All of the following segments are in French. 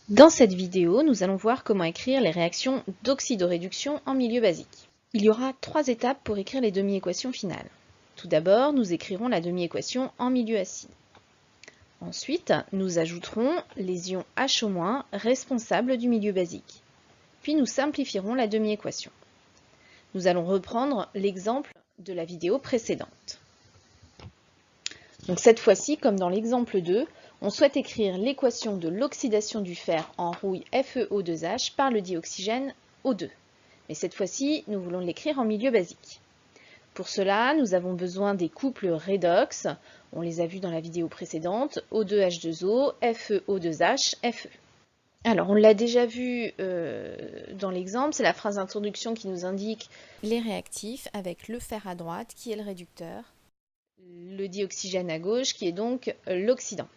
Dans cette vidéo, nous allons voir comment écrire les réactions d'oxydoréduction en milieu basique. Il y aura 3 étapes pour écrire les demi-équations finales. Tout d'abord, nous écrirons la demi-équation en milieu acide. Ensuite, nous ajouterons les ions H- responsables du milieu basique. Puis nous simplifierons la demi-équation. Nous allons reprendre l'exemple de la vidéo précédente. Donc cette fois-ci, comme dans l'exemple 2, on souhaite écrire l'équation de l'oxydation du fer en rouille FeO2H par le dioxygène O2. Mais cette fois-ci, nous voulons l'écrire en milieu basique. Pour cela, nous avons besoin des couples redox. On les a vus dans la vidéo précédente, O2H2O, FeO2H, Fe. Alors, on l'a déjà vu dans l'exemple, c'est la phrase d'introduction qui nous indique les réactifs avec le fer à droite qui est le réducteur, le dioxygène à gauche qui est donc l'oxydant.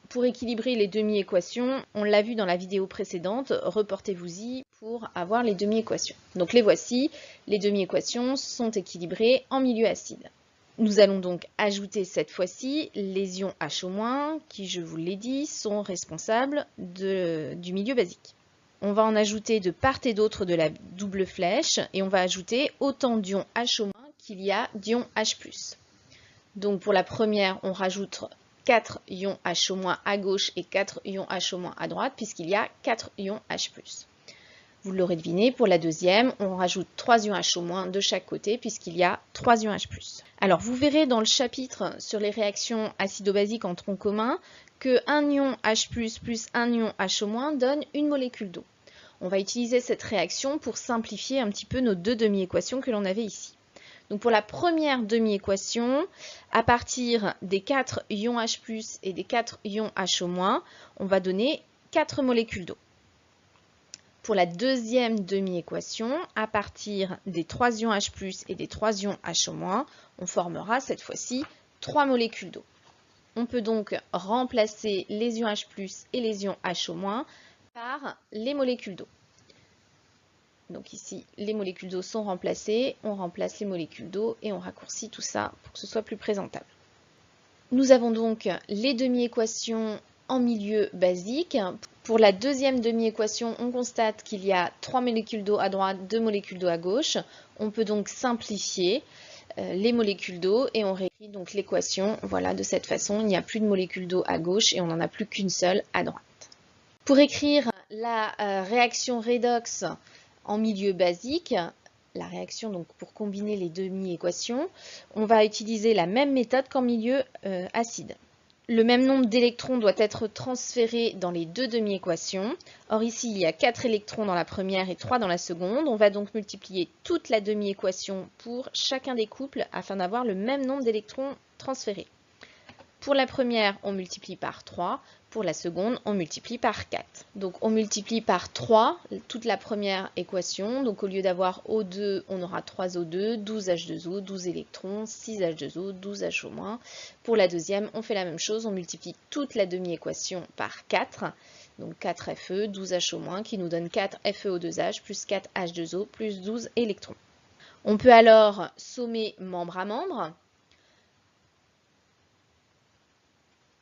Pour équilibrer les demi-équations, on l'a vu dans la vidéo précédente, reportez-vous-y pour avoir les demi-équations. Donc les voici, les demi-équations sont équilibrées en milieu acide. Nous allons donc ajouter cette fois-ci les ions H- qui, je vous l'ai dit, sont responsables du milieu basique. On va en ajouter de part et d'autre de la double flèche et on va ajouter autant d'ions H- qu'il y a d'ions H+. Donc pour la première, on rajoute 4 ions H- à gauche et 4 ions H- à droite, puisqu'il y a 4 ions H+. Vous l'aurez deviné, pour la deuxième, on rajoute 3 ions H- de chaque côté, puisqu'il y a 3 ions H+. Alors vous verrez dans le chapitre sur les réactions acido-basiques en tronc commun que 1 ion H+, plus 1 ion H- donne une molécule d'eau. On va utiliser cette réaction pour simplifier un petit peu nos deux demi-équations que l'on avait ici. Donc pour la première demi-équation, à partir des 4 ions H+, et des 4 ions H-, on va donner 4 molécules d'eau. Pour la deuxième demi-équation, à partir des 3 ions H+, et des 3 ions H-, on formera cette fois-ci 3 molécules d'eau. On peut donc remplacer les ions H+, et les ions H- par les molécules d'eau. Donc ici, les molécules d'eau sont remplacées, on remplace les molécules d'eau et on raccourcit tout ça pour que ce soit plus présentable. Nous avons donc les demi-équations en milieu basique. Pour la deuxième demi-équation, on constate qu'il y a 3 molécules d'eau à droite, 2 molécules d'eau à gauche. On peut donc simplifier les molécules d'eau et on réécrit donc l'équation. Voilà, de cette façon, il n'y a plus de molécules d'eau à gauche et on n'en a plus qu'une seule à droite. Pour écrire la réaction redox en milieu basique, la réaction donc pour combiner les demi-équations, on va utiliser la même méthode qu'en milieu acide. Le même nombre d'électrons doit être transféré dans les deux demi-équations. Or ici, il y a 4 électrons dans la première et 3 dans la seconde. On va donc multiplier toute la demi-équation pour chacun des couples afin d'avoir le même nombre d'électrons transférés. Pour la première, on multiplie par 3. Pour la seconde, on multiplie par 4. Donc on multiplie par 3 toute la première équation. Donc au lieu d'avoir O2, on aura 3O2, 12H2O, 12 électrons, 6H2O, 12H-. Pour la deuxième, on fait la même chose. On multiplie toute la demi-équation par 4. Donc 4Fe, 12H- qui nous donne 4 FeO2H plus 4 H2O plus 12 électrons. On peut alors sommer membre à membre.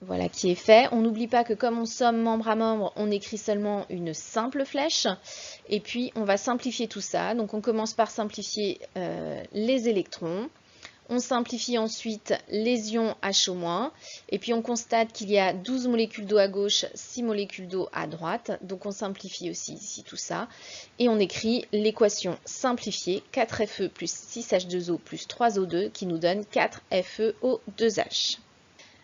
Voilà qui est fait. On n'oublie pas que comme on somme membre à membre, on écrit seulement une simple flèche. Et puis, on va simplifier tout ça. Donc, on commence par simplifier les électrons. On simplifie ensuite les ions H-. Et puis, on constate qu'il y a 12 molécules d'eau à gauche, 6 molécules d'eau à droite. Donc, on simplifie aussi ici tout ça. Et on écrit l'équation simplifiée 4Fe plus 6H2O plus 3O2 qui nous donne 4FeO2H.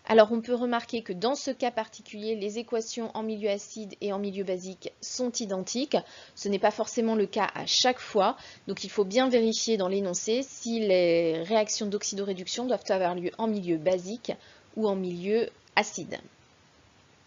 Alors on peut remarquer que dans ce cas particulier, les équations en milieu acide et en milieu basique sont identiques. Ce n'est pas forcément le cas à chaque fois, donc il faut bien vérifier dans l'énoncé si les réactions d'oxydoréduction doivent avoir lieu en milieu basique ou en milieu acide.